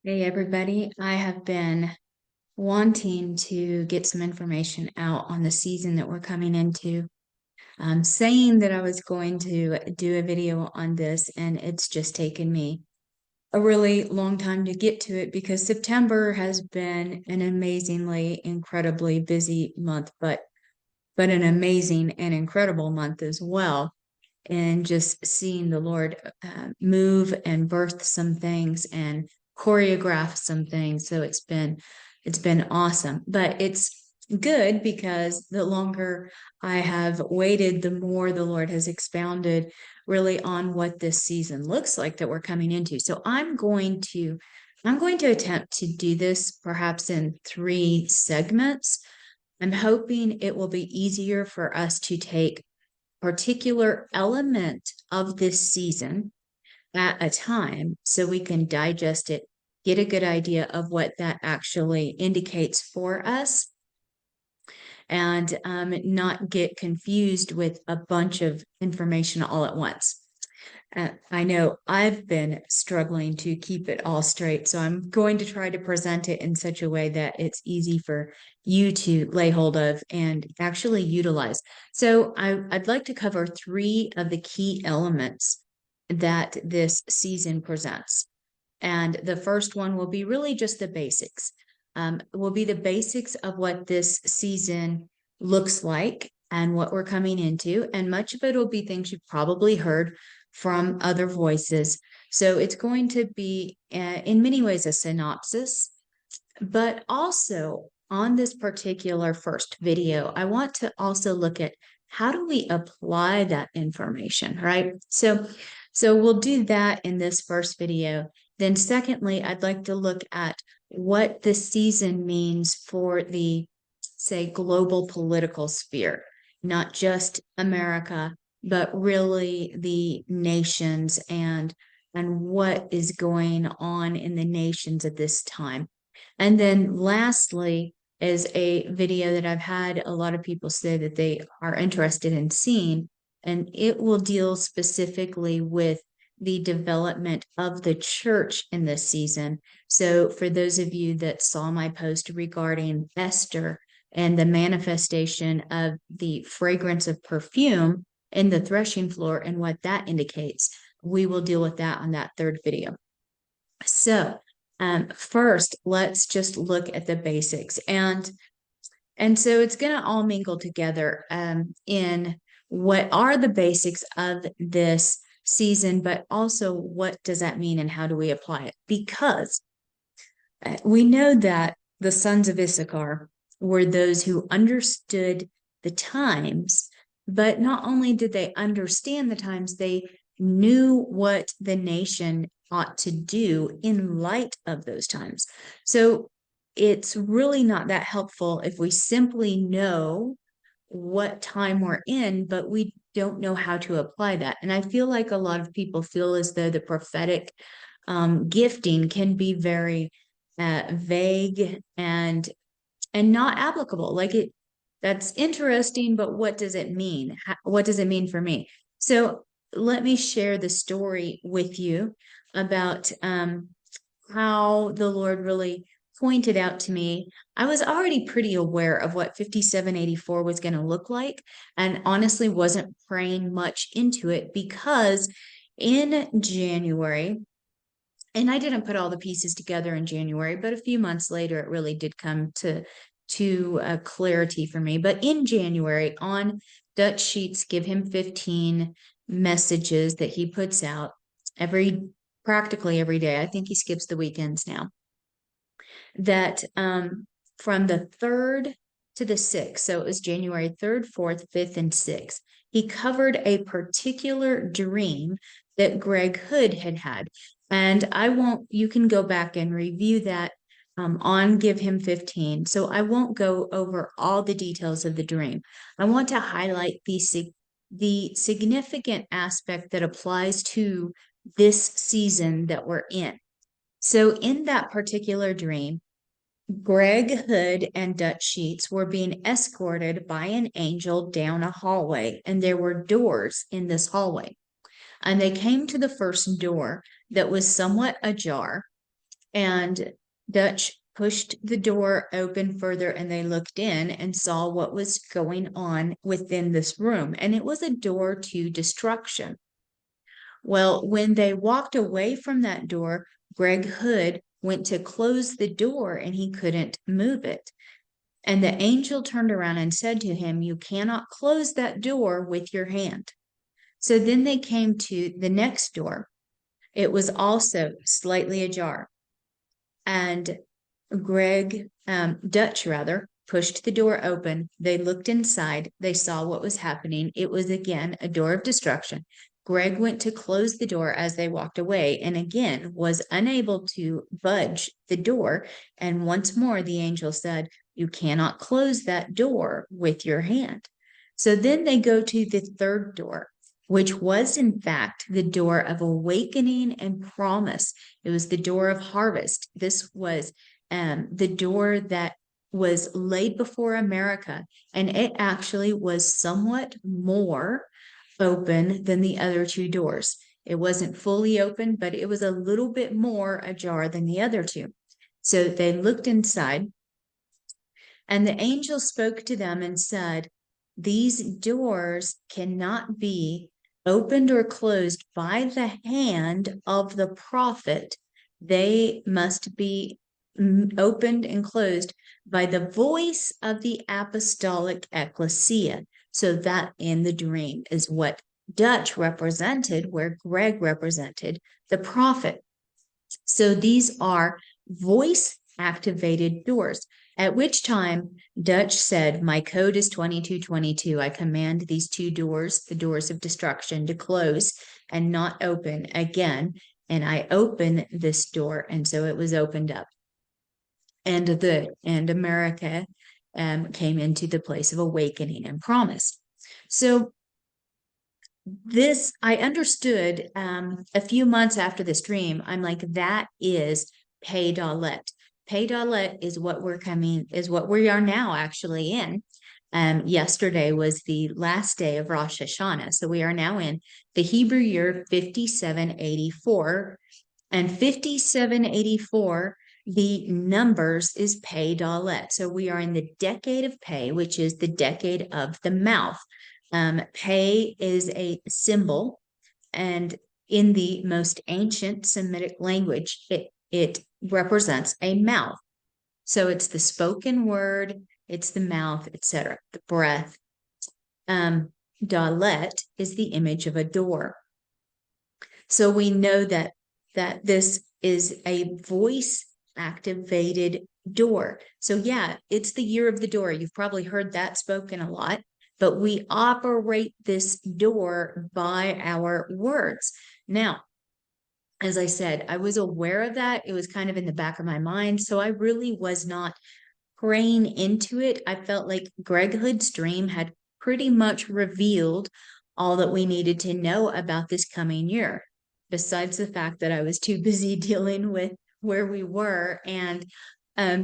Hey everybody, I have been wanting to get some information out on the season that we're coming into. I'm saying that I was going to do a video on this, and it's just taken me a really long time to get to it because September has been an amazingly, incredibly busy month, but an amazing and incredible month as well. And just seeing the Lord move and birth some things and choreograph some things. So it's been awesome. But it's good because the longer I have waited, the more the Lord has expounded really on what this season looks like that we're coming into. So I'm going to attempt to do this perhaps in 3 segments. I'm hoping it will be easier for us to take particular element of this season at a time so we can digest it, get a good idea of what that actually indicates for us, and not get confused with a bunch of information all at once. I know I've been struggling to keep it all straight, so I'm going to try to present it in such a way that it's easy for you to lay hold of and actually utilize. So I'd like to cover 3 of the key elements that this season presents. And the first one will be really just the basics. Will be the basics of what this season looks like and what we're coming into. And much of it will be things you've probably heard from other voices. So it's going to be, in many ways, a synopsis. But also on this particular first video, I want to also look at how do we apply that information, right? So we'll do that in this first video. Then secondly, I'd like to look at what the season means for the, say, global political sphere, not just America, but really the nations and what is going on in the nations at this time. And then lastly is a video that I've had a lot of people say that they are interested in seeing, and it will deal specifically with the development of the church in this season. So for those of you that saw my post regarding Esther and the manifestation of the fragrance of perfume in the threshing floor and what that indicates, we will deal with that on that third video. So first, let's just look at the basics. And so it's going to all mingle together in what are the basics of this season, but also what does that mean and how do we apply it? Because we know that the sons of Issachar were those who understood the times, but not only did they understand the times, they knew what the nation ought to do in light of those times. So it's really not that helpful if we simply know what time we're in, but we don't know how to apply that. And I feel like a lot of people feel as though the prophetic gifting can be very vague and not applicable. Like that's interesting, but what does it mean? What does it mean for me? So let me share the story with you about how the Lord really pointed out to me. I was already pretty aware of what 5784 was going to look like, and honestly wasn't praying much into it because in January, and I didn't put all the pieces together in January, but a few months later, it really did come to clarity for me. But in January, on Dutch Sheets, Give Him 15 messages that he puts out practically every day. I think he skips the weekends now. That from the 3rd to the 6th, so it was January 3rd, 4th, 5th, and 6th, he covered a particular dream that Greg Hood had had. And you can go back and review that on Give Him 15. So I won't go over all the details of the dream. I want to highlight the significant aspect that applies to this season that we're in. So in that particular dream, Greg Hood and Dutch Sheets were being escorted by an angel down a hallway, and there were doors in this hallway. And they came to the first door that was somewhat ajar, And Dutch pushed the door open further and they looked in and saw what was going on within this room. And it was a door to destruction. Well, when they walked away from that door, Greg Hood went to close the door and he couldn't move it. And the angel turned around and said to him, "You cannot close that door with your hand." So then they came to the next door. It was also slightly ajar. And Dutch rather, pushed the door open. They looked inside. They saw what was happening. It was again a door of destruction. Greg went to close the door as they walked away and again was unable to budge the door. And once more, the angel said, "You cannot close that door with your hand." So then they go to the third door, which was in fact the door of awakening and promise. It was the door of harvest. This was the door that was laid before America, and it actually was somewhat more open than the other two doors. It wasn't fully open, but it was a little bit more ajar than the other two. So they looked inside, and the angel spoke to them and said, "These doors cannot be opened or closed by the hand of the prophet. They must be opened and closed by the voice of the apostolic ecclesia." So that in the dream is what Dutch represented, where Greg represented the prophet. So these are voice activated doors. At which time Dutch said, "My code is 2222. I command these two doors, the doors of destruction, to close and not open again. And I open this door." And so it was opened up. And America came into the place of awakening and promise. So this, I understood a few months after this dream. I'm like, that is Pei Dalet. Pei Dalet is what we are now actually in. Yesterday was the last day of Rosh Hashanah. So we are now in the Hebrew year 5784. And 5784, the numbers is Pei Dalet. So we are in the decade of Pei, which is the decade of the mouth. Pei is a symbol, and in the most ancient Semitic language, it represents a mouth. So it's the spoken word, it's the mouth, etc., the breath. Dalet is the image of a door. So we know that this is a voice activated door. So yeah, it's the year of the door. You've probably heard that spoken a lot, but we operate this door by our words. Now, as I said, I was aware of that. It was kind of in the back of my mind. So I really was not praying into it. I felt like Greg Hood's dream had pretty much revealed all that we needed to know about this coming year, besides the fact that I was too busy dealing with where we were and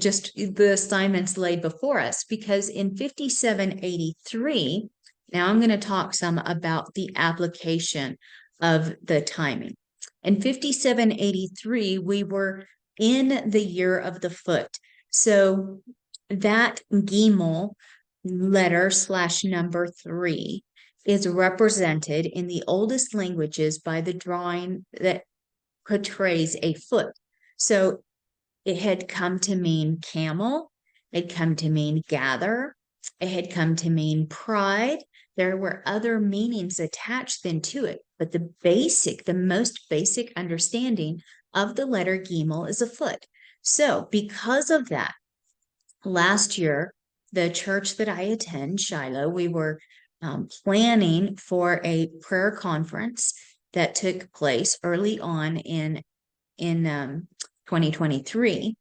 just the assignments laid before us. Because in 5783, now I'm going to talk some about the application of the timing. In 5783, we were in the year of the foot. So that Gimel letter / number 3 is represented in the oldest languages by the drawing that portrays a foot. So it had come to mean camel, it had come to mean gather, it had come to mean pride. There were other meanings attached then to it, but the most basic understanding of the letter Gimel is a foot. So because of that, last year, the church that I attend, Shiloh, we were planning for a prayer conference that took place early on in 2023.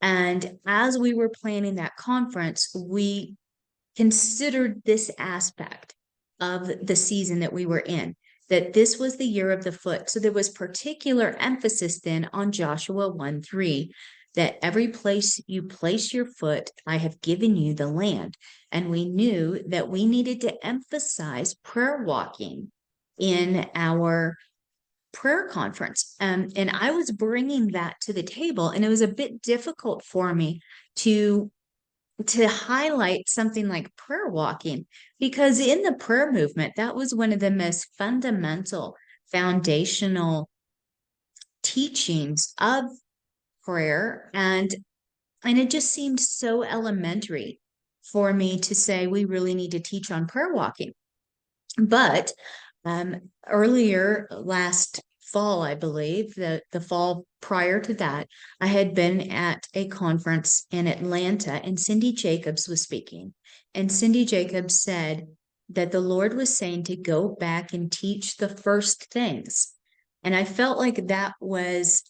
And as we were planning that conference, we considered this aspect of the season that we were in, that this was the year of the foot. So there was particular emphasis then on Joshua 1:3, that every place you place your foot, I have given you the land. And we knew that we needed to emphasize prayer walking in our prayer conference. And I was bringing that to the table, and it was a bit difficult for me to highlight something like prayer walking, because in the prayer movement, that was one of the most fundamental, foundational teachings of prayer. And it just seemed so elementary for me to say, we really need to teach on prayer walking. But earlier last fall, I believe, the fall prior to that, I had been at a conference in Atlanta, and Cindy Jacobs was speaking. And Cindy Jacobs said that the Lord was saying to go back and teach the first things. And I felt like that was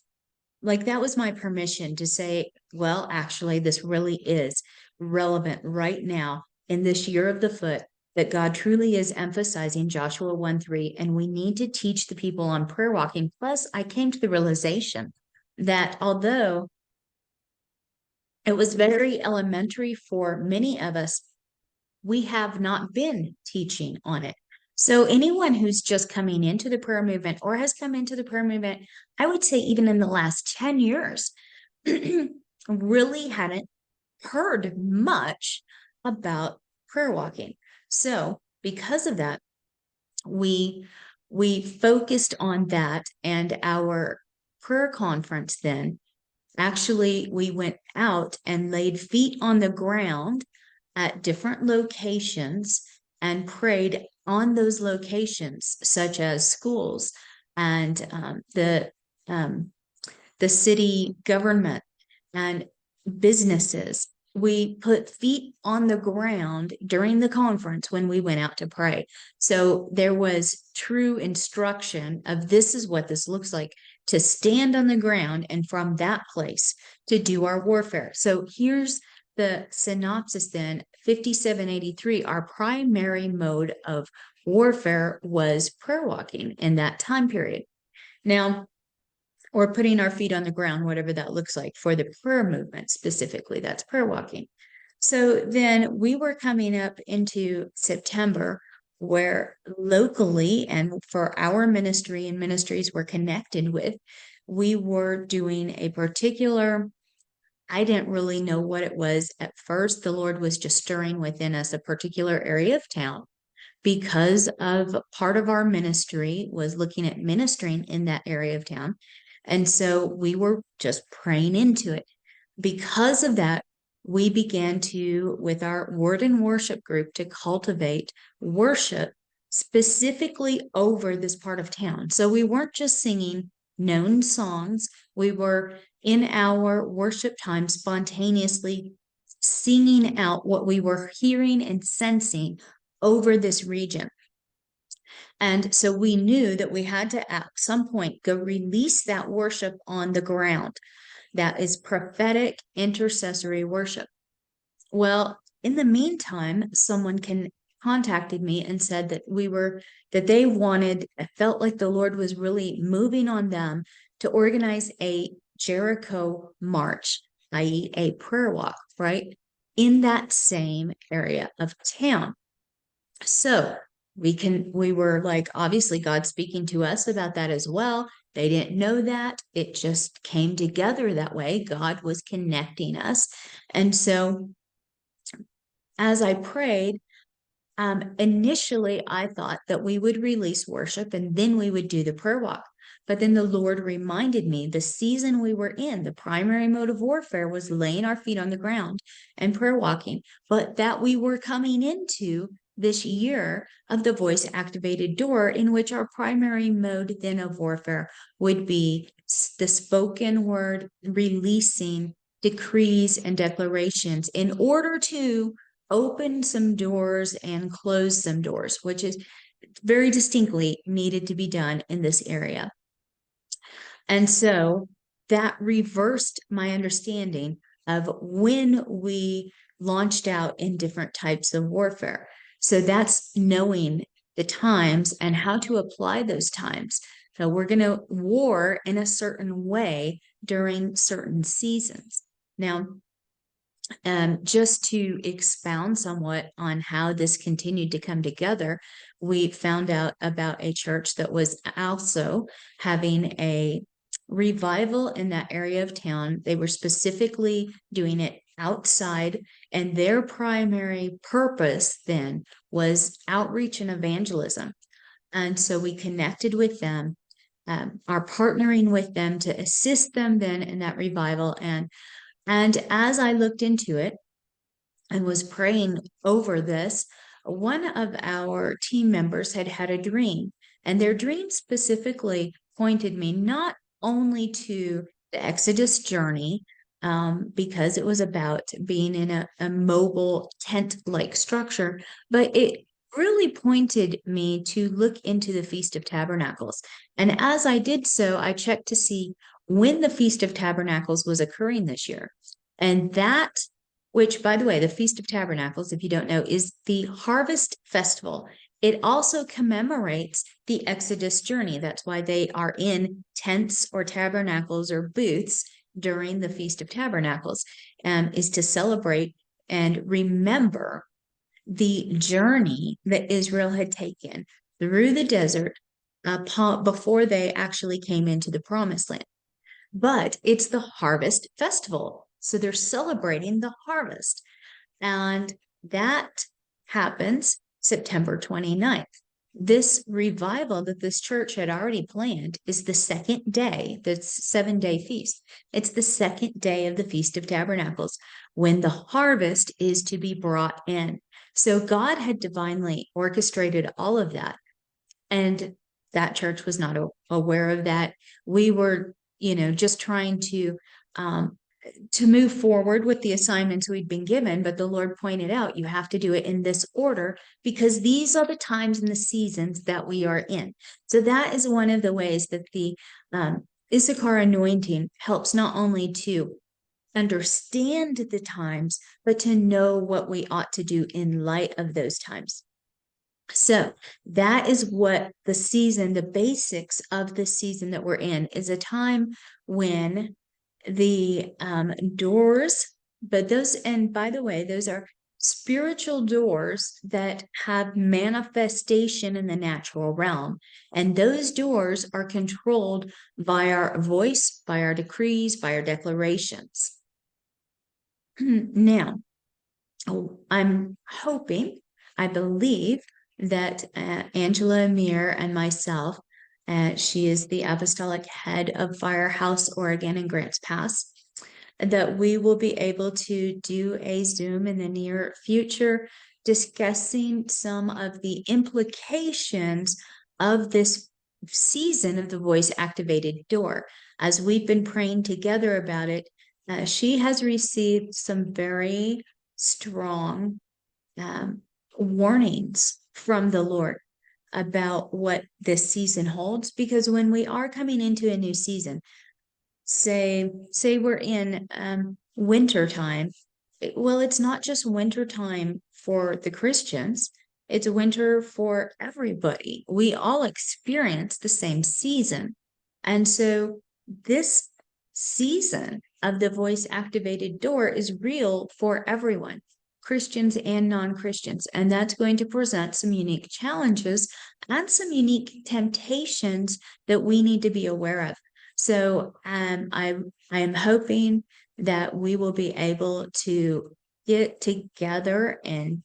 my permission to say, well, actually, this really is relevant right now in this year of the foot, that God truly is emphasizing Joshua 1:3, and we need to teach the people on prayer walking. Plus, I came to the realization that although it was very elementary for many of us, we have not been teaching on it. So anyone who's just coming into the prayer movement or has come into the prayer movement, I would say even in the last 10 years, really hadn't heard much about prayer walking. So because of that, we focused on that, and our prayer conference then, actually, we went out and laid feet on the ground at different locations and prayed on those locations, such as schools and the city government and businesses. We put feet on the ground during the conference when we went out to pray. So there was true instruction of, this is what this looks like, to stand on the ground, and from that place to do our warfare. So here's the synopsis then. 5783, our primary mode of warfare was prayer walking in that time period. Now, or putting our feet on the ground, whatever that looks like for the prayer movement specifically, that's prayer walking. So then we were coming up into September, where locally and for our ministry and ministries we're connected with, we were doing a particular, I didn't really know what it was at first. The Lord was just stirring within us a particular area of town, because of part of our ministry was looking at ministering in that area of town. And so we were just praying into it. Because of that, we began to, with our word and worship group, to cultivate worship specifically over this part of town. So we weren't just singing known songs. We were in our worship time spontaneously singing out what we were hearing and sensing over this region. And so we knew that we had to at some point go release that worship on the ground. That is prophetic intercessory worship. Well, in the meantime, someone contacted me and said that felt like the Lord was really moving on them to organize a Jericho march, i.e. a prayer walk, right, in that same area of town. So we were like, obviously God's speaking to us about that as well. They didn't know that. It just came together that way. God was connecting us. And so as I prayed, initially I thought that we would release worship and then we would do the prayer walk. But then the Lord reminded me the season we were in, the primary mode of warfare was laying our feet on the ground and prayer walking, but that we were coming into this year of the voice activated door, in which our primary mode then of warfare would be the spoken word, releasing decrees and declarations in order to open some doors and close some doors, which is very distinctly needed to be done in this area. And so that reversed my understanding of when we launched out in different types of warfare. So that's knowing the times and how to apply those times. So we're going to war in a certain way during certain seasons. Now, just to expound somewhat on how this continued to come together, we found out about a church that was also having a revival in that area of town. They were specifically doing it outside, and their primary purpose then was outreach and evangelism. And so we connected with them, are partnering with them to assist them then in that revival. And as I looked into it and was praying over this, one of our team members had had a dream, and their dream specifically pointed me not only to the Exodus journey, because it was about being in a mobile tent-like structure, but it really pointed me to look into the Feast of Tabernacles. And as I did so, I checked to see when the Feast of Tabernacles was occurring this year. And that, which, by the way, the Feast of Tabernacles, if you don't know, is the harvest festival. It also commemorates the Exodus journey. That's why they are in tents or tabernacles or booths during the Feast of Tabernacles, is to celebrate and remember the journey that Israel had taken through the desert before they actually came into the promised land. But it's the harvest festival. So they're celebrating the harvest. And that happens September 29th. This revival that this church had already planned is the second day, the 7-day feast. It's the second day of the Feast of Tabernacles when the harvest is to be brought in. So God had divinely orchestrated all of that. And that church was not aware of that. We were, just trying to move forward with the assignments we'd been given, but the Lord pointed out, you have to do it in this order because these are the times and the seasons that we are in. So that is one of the ways that the Issachar anointing helps not only to understand the times, but to know what we ought to do in light of those times. So that is what the season, the basics of the season that we're in, is a time when the doors, but those, and by the way, those are spiritual doors that have manifestation in the natural realm. And those doors are controlled by our voice, by our decrees, by our declarations. Now, I'm hoping, I believe that Angela Amir and myself, she is the apostolic head of Firehouse Oregon in Grants Pass, that we will be able to do a Zoom in the near future discussing some of the implications of this season of the voice activated door. As we've been praying together about it, she has received some very strong warnings from the Lord about what this season holds, because when we are coming into a new season, say we're in winter time, well, it's not just winter time for the Christians, it's winter for everybody. We all experience the same season. And so this season of the voice activated door is real for everyone, Christians and non-Christians. And that's going to present some unique challenges and some unique temptations that we need to be aware of. So I am hoping that we will be able to get together and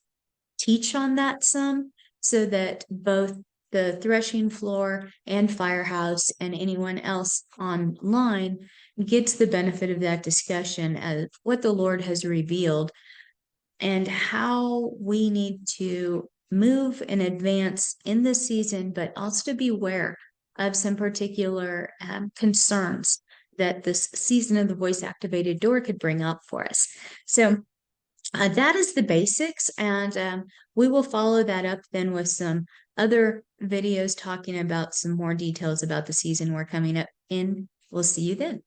teach on that some, so that both the Threshing Floor and Firehouse and anyone else online gets the benefit of that discussion of what the Lord has revealed and how we need to move and advance in this season, but also to be aware of some particular concerns that this season of the voice activated door could bring up for us. So that is the basics, and we will follow that up then with some other videos talking about some more details about the season we're coming up in. We'll see you then.